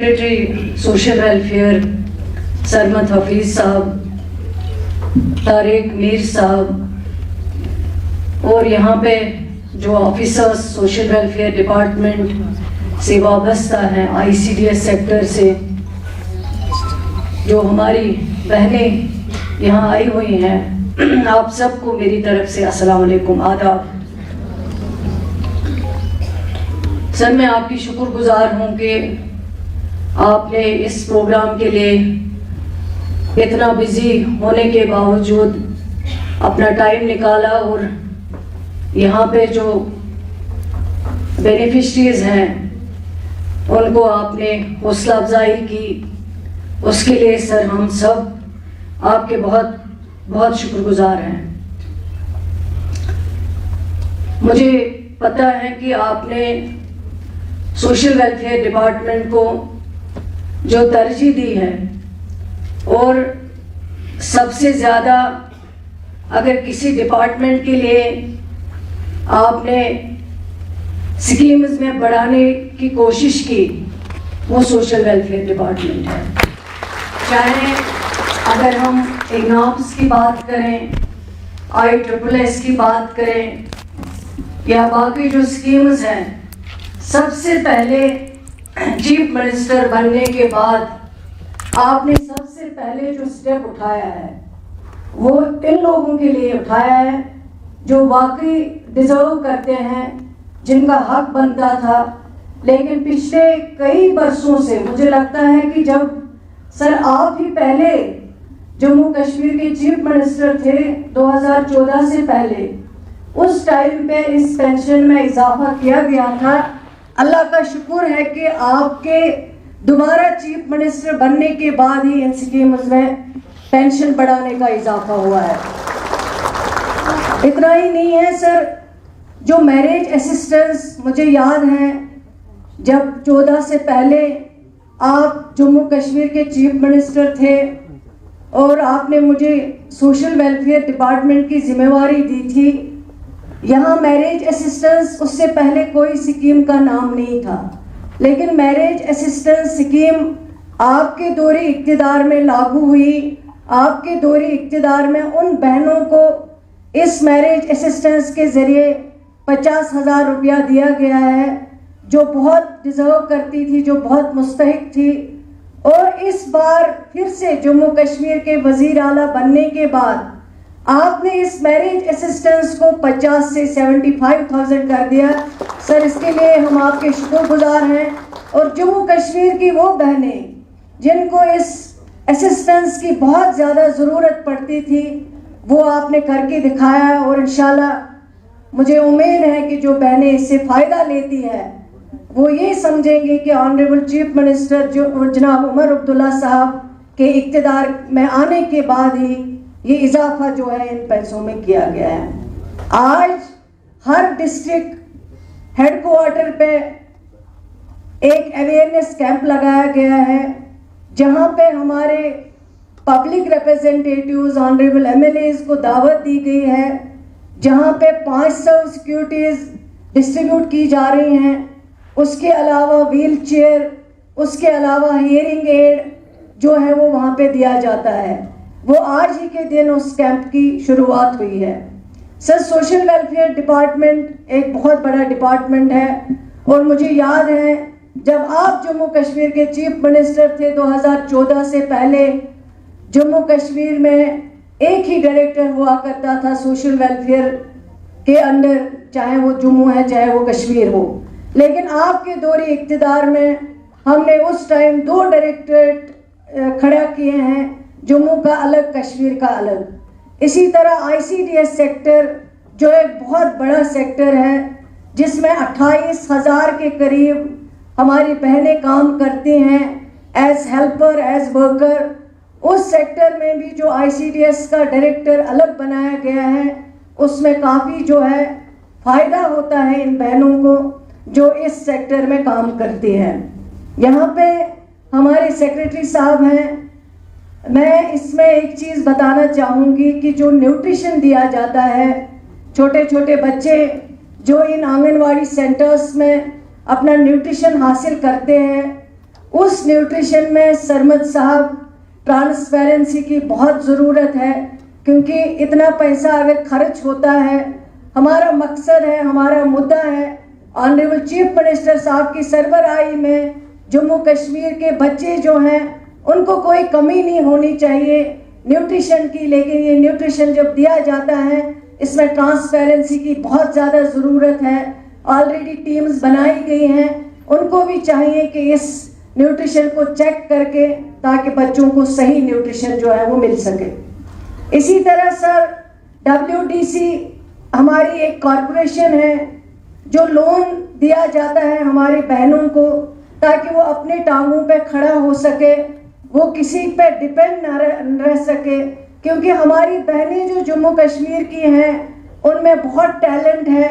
Secretary social welfare Sarmad Hafeez صاحب, طارق میر صاحب اور یہاں پہ جو آفیسرز سوشل ویلفیئر ڈپارٹمنٹ سے وابستہ ہیں, ICDS سیکٹر سے جو ہماری بہنیں یہاں آئی ہوئی ہیں, آپ سب کو میری طرف سے السلام علیکم, آداب. سر میں آپ کی شکر گزار ہوں کہ آپ نے اس پروگرام کے لیے اتنا بزی ہونے کے باوجود اپنا ٹائم نکالا اور یہاں پہ جو بینیفیشریز ہیں ان کو آپ نے حوصلہ افزائی کی. اس کے لیے سر ہم سب آپ کے بہت بہت شکر گزار ہیں. مجھے پتہ ہے کہ آپ نے سوشل ویلفیئر ڈپارٹمنٹ کو جو ترجیح دی ہے, اور سب سے زیادہ اگر کسی ڈپارٹمنٹ کے لیے آپ نے سکیمز میں بڑھانے کی کوشش کی وہ سوشل ویلفیئر ڈپارٹمنٹ ہے. چاہے اگر ہم ایگنامس کی بات کریں, ISSS کی بات کریں یا باقی جو سکیمز ہیں, سب سے پہلے چیف منسٹر بننے کے بعد آپ نے سب سے پہلے جو سٹیپ اٹھایا ہے وہ ان لوگوں کے لیے اٹھایا ہے جو واقعی ڈیزرو کرتے ہیں, جن کا حق بنتا تھا. لیکن پچھلے کئی برسوں سے مجھے لگتا ہے کہ جب سر آپ ہی پہلے جموں کشمیر کے چیف منسٹر تھے 2014 سے پہلے, اس ٹائم پہ اس پینشن میں اضافہ کیا گیا تھا. اللہ کا شکر ہے کہ آپ کے دوبارہ چیف منسٹر بننے کے بعد ہی ان سکیمز میں پینشن بڑھانے کا اضافہ ہوا ہے. اتنا ہی نہیں ہے سر, جو میرج اسسٹنس مجھے یاد ہیں جب 14 سے پہلے آپ جموں کشمیر کے چیف منسٹر تھے اور آپ نے مجھے سوشل ویلفیئر ڈپارٹمنٹ کی ذمہ داری دی تھی. یہاں میرج اسسٹنس اس سے پہلے کوئی سکیم کا نام نہیں تھا, لیکن میرج اسسٹنس سکیم آپ کے دور اقتدار میں لاگو ہوئی. آپ کے دور اقتدار میں ان بہنوں کو اس میرج اسسٹنس کے ذریعے 50,000 روپیہ دیا گیا ہے جو بہت ڈیزرو کرتی تھی, جو بہت مستحق تھی. اور اس بار پھر سے جموں کشمیر کے وزیر اعلیٰ بننے کے بعد آپ نے اس میرج اسسٹنس کو 50 سے 75,000 کر دیا. سر اس کے لیے ہم آپ کے شکر گزار ہیں. اور جموں کشمیر کی وہ بہنیں جن کو اس اسسٹنس کی بہت زیادہ ضرورت پڑتی تھی وہ آپ نے کر کے دکھایا, اور انشاءاللہ مجھے امید ہے کہ جو بہنیں اس سے فائدہ لیتی ہیں وہ یہ سمجھیں گے کہ آنریبل چیف منسٹر جو جناب عمر عبداللہ صاحب کے اقتدار میں آنے کے بعد ہی یہ اضافہ جو ہے ان پیسوں میں کیا گیا ہے. آج ہر ڈسٹرکٹ ہیڈ کوارٹر پہ ایک اویئرنیس کیمپ لگایا گیا ہے جہاں پہ ہمارے پبلک ریپرزینٹیٹیوز آنریبل MLAs کو دعوت دی گئی ہے, جہاں پہ 500 سیکیورٹیز ڈسٹریبیوٹ کی جا رہی ہیں. اس کے علاوہ ویل چیئر, اس کے علاوہ ہیئرنگ ایڈ جو ہے وہ وہاں پہ دیا جاتا ہے. وہ آج ہی کے دن اس کیمپ کی شروعات ہوئی ہے. سر سوشل ویلفیئر ڈپارٹمنٹ ایک بہت بڑا ڈپارٹمنٹ ہے, اور مجھے یاد ہے جب آپ جموں کشمیر کے چیف منسٹر تھے 2014 سے پہلے جموں کشمیر میں ایک ہی ڈائریکٹر ہوا کرتا تھا سوشل ویلفیئر کے انڈر, چاہے وہ جموں ہے چاہے وہ کشمیر ہو. لیکن آپ کے دور اقتدار میں ہم نے اس ٹائم 2 ڈائریکٹریٹ کھڑا کیے ہیں, جموں کا الگ کشمیر کا الگ. اسی طرح ICDS سیکٹر جو ایک بہت بڑا سیکٹر ہے جس میں 28,000 کے قریب ہماری بہنیں کام کرتی ہیں ایز ہیلپر, ایز ورکر. اس سیکٹر میں بھی جو ICDS کا ڈائریکٹر الگ بنایا گیا ہے اس میں کافی جو ہے فائدہ ہوتا ہے ان بہنوں کو جو اس سیکٹر میں کام کرتی ہیں. یہاں پہ ہمارے سیکریٹری صاحب ہیں, میں اس میں ایک چیز بتانا چاہوں گی کہ جو نیوٹریشن دیا جاتا ہے, چھوٹے چھوٹے بچے جو ان آنگن واڑی سینٹرز میں اپنا نیوٹریشن حاصل کرتے ہیں اس نیوٹریشن میں سرمد صاحب ٹرانسپیرنسی کی بہت ضرورت ہے, کیونکہ اتنا پیسہ اگر خرچ ہوتا ہے, ہمارا مقصد ہے, ہمارا مدعا ہے آنریبل چیف منسٹر صاحب کی سربراہی میں جموں کشمیر کے بچے جو ہیں ان کو کوئی کمی نہیں ہونی چاہیے نیوٹریشن کی, لیکن یہ نیوٹریشن جب دیا جاتا ہے اس میں ٹرانسپیرنسی کی بہت زیادہ ضرورت ہے. آلریڈی ٹیمز بنائی گئی ہیں, ان کو بھی چاہیے کہ اس نیوٹریشن کو چیک کر کے تاکہ بچوں کو صحیح نیوٹریشن جو ہے وہ مل سکے. اسی طرح سر WDC ہماری ایک کارپوریشن ہے جو لون دیا جاتا ہے ہماری بہنوں کو تاکہ وہ اپنے ٹانگوں پہ کھڑا ہو سکے, وہ کسی پہ ڈپینڈ نہ رہ سکے, کیونکہ ہماری بہنیں جو جموں کشمیر کی ہیں ان میں بہت ٹیلنٹ ہے,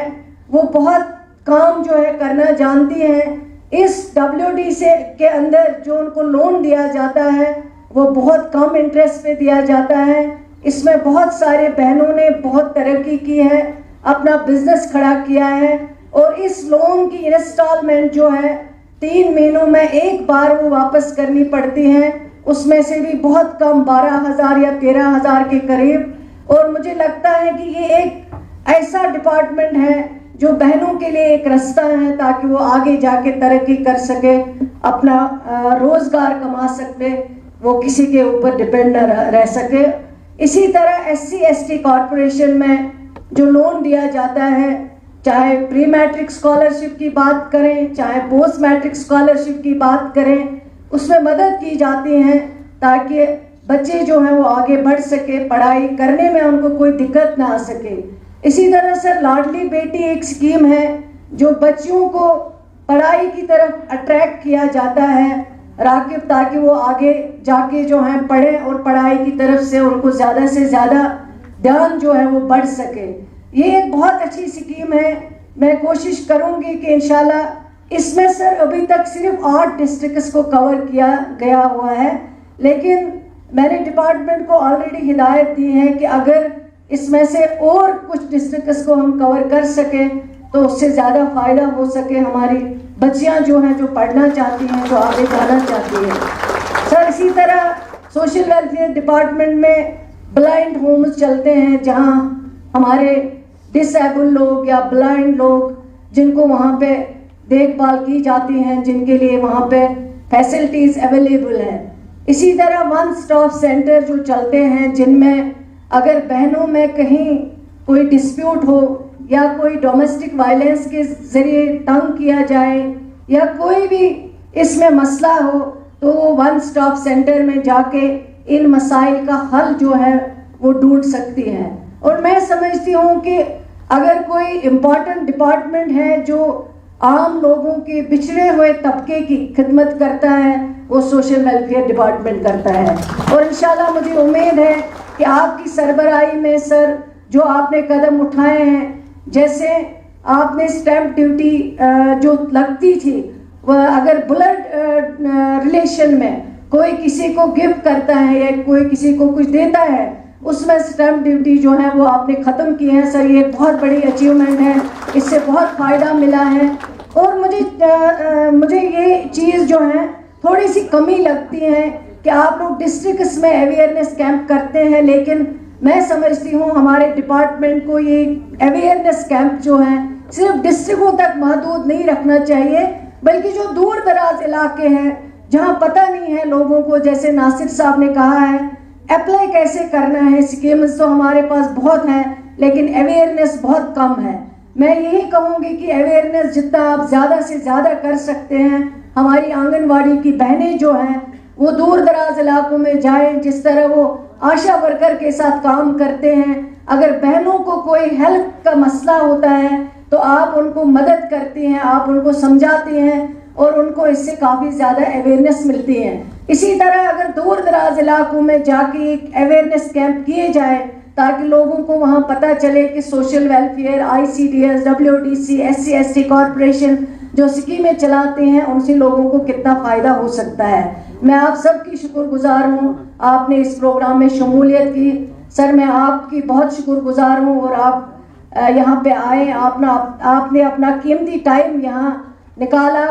وہ بہت کام جو ہے کرنا جانتی ہیں. اس WDC کے اندر جو ان کو لون دیا جاتا ہے وہ بہت کم انٹرسٹ پہ دیا جاتا ہے. اس میں بہت سارے بہنوں نے بہت ترقی کی ہے, اپنا بزنس کھڑا کیا ہے, اور اس لون کی انسٹالمنٹ جو ہے 3 مہینوں میں ایک بار وہ واپس کرنی پڑتی ہیں, اس میں سے بھی بہت کم 12,000 یا 13,000 کے قریب. اور مجھے لگتا ہے کہ یہ ایک ایسا ڈپارٹمنٹ ہے جو بہنوں کے لیے ایک رستہ ہے تاکہ وہ آگے جا کے ترقی کر سکے, اپنا روزگار کما سکے, وہ کسی کے اوپر ڈپینڈ نہ رہ سکے. اسی طرح SC/ST کارپوریشن میں جو لون دیا جاتا ہے, چاہے پری میٹرک اسکالرشپ کی بات کریں چاہے پوسٹ میٹرک اسکالرشپ کی بات کریں, اس میں مدد کی جاتی ہے تاکہ بچے جو ہیں وہ آگے بڑھ سکے, پڑھائی کرنے میں ان کو کوئی دقت نہ آ سکے. اسی طرح سر لاڈلی بیٹی ایک اسکیم ہے جو بچیوں کو پڑھائی کی طرف اٹریکٹ کیا جاتا ہے راغب, تاکہ وہ آگے جا کے جو ہیں پڑھیں اور پڑھائی کی طرف سے ان کو زیادہ سے زیادہ دھیان جو ہے وہ بڑھ سکے. یہ ایک بہت اچھی اسکیم ہے, میں کوشش کروں گی کہ انشاءاللہ اس میں سر ابھی تک صرف 8 ڈسٹرکٹس کو کور کیا گیا ہوا ہے, لیکن میں نے ڈپارٹمنٹ کو آلریڈی ہدایت دی ہے کہ اگر اس میں سے اور کچھ ڈسٹرکٹس کو ہم کور کر سکیں تو اس سے زیادہ فائدہ ہو سکے ہماری بچیاں جو ہیں جو پڑھنا چاہتی ہیں, جو آگے جانا چاہتی ہیں. سر اسی طرح سوشل ویلفیئر ڈپارٹمنٹ میں بلائنڈ ہومز چلتے ہیں جہاں ہمارے ڈس ایبل لوگ یا بلائنڈ لوگ جن کو وہاں پہ دیکھ بھال کی جاتی ہیں, جن کے لیے وہاں پہ فیسلٹیز اویلیبل ہیں. اسی طرح 1 اسٹاپ سینٹر جو چلتے ہیں جن میں اگر بہنوں میں کہیں کوئی ڈسپیوٹ ہو یا کوئی ڈومیسٹک وائلنس کے ذریعے تنگ کیا جائے یا کوئی بھی اس میں مسئلہ ہو تو وہ 1 اسٹاپ سینٹر میں جا کے ان مسائل کا حل جو ہے وہ ڈھونڈ سکتی ہیں. اور میں سمجھتی ہوں کہ اگر کوئی امپورٹنٹ ڈپارٹمنٹ ہے جو عام لوگوں کے بچھڑے ہوئے طبقے کی خدمت کرتا ہے وہ سوشل ویلفیئر ڈپارٹمنٹ کرتا ہے. اور انشاءاللہ مجھے امید ہے کہ آپ کی سربراہی میں سر جو آپ نے قدم اٹھائے ہیں, جیسے آپ نے اسٹیمپ ڈیوٹی جو لگتی تھی وہ اگر بلڈ ریلیشن میں کوئی کسی کو گفٹ کرتا ہے یا کوئی کسی کو کچھ دیتا ہے اس میں اسٹیمپ ڈیوٹی جو ہے وہ آپ نے ختم کی ہے. سر یہ بہت بڑی اچیومنٹ ہے, اس سے بہت فائدہ ملا ہے. اور مجھے یہ چیز جو ہے تھوڑی سی کمی لگتی ہے کہ آپ لوگ ڈسٹرکٹس میں اویئرنیس کیمپ کرتے ہیں, لیکن میں سمجھتی ہوں ہمارے ڈپارٹمنٹ کو یہ اویئرنیس کیمپ جو ہیں صرف ڈسٹرکٹوں تک محدود نہیں رکھنا چاہیے, بلکہ جو دور دراز علاقے ہیں جہاں پتہ نہیں ہے لوگوں کو, جیسے ناصر صاحب نے کہا ہے اپلائی کیسے کرنا ہے, اسکیمز تو ہمارے پاس بہت ہیں لیکن اویئرنیس بہت کم ہے. میں یہی کہوں گی کہ اویئرنیس جتنا آپ زیادہ سے زیادہ کر سکتے ہیں, ہماری آنگن واڑی کی بہنیں جو ہیں وہ دور دراز علاقوں میں جائیں, جس طرح وہ آشا ورکر کے ساتھ کام کرتے ہیں. اگر بہنوں کو کوئی ہیلتھ کا مسئلہ ہوتا ہے تو آپ ان کو مدد کرتی ہیں, آپ ان کو سمجھاتی ہیں اور ان کو اس سے کافی زیادہ اویئرنیس ملتی ہے. اسی طرح اگر دور دراز علاقوں میں جا کے ایک اویئرنیس کیمپ کیے جائیں تاکہ لوگوں کو وہاں پتہ چلے کہ social welfare, ICDS, WDC, SC/ST corporation جو اسکیمیں چلاتے ہیں ان سے لوگوں کو کتنا فائدہ ہو سکتا ہے. میں آپ سب کی شکر گزار ہوں, آپ نے اس پروگرام میں شمولیت کی. سر میں آپ کی بہت شکر گزار ہوں, اور آپ یہاں پہ آئے, آپ نے اپنا قیمتی ٹائم یہاں نکالا.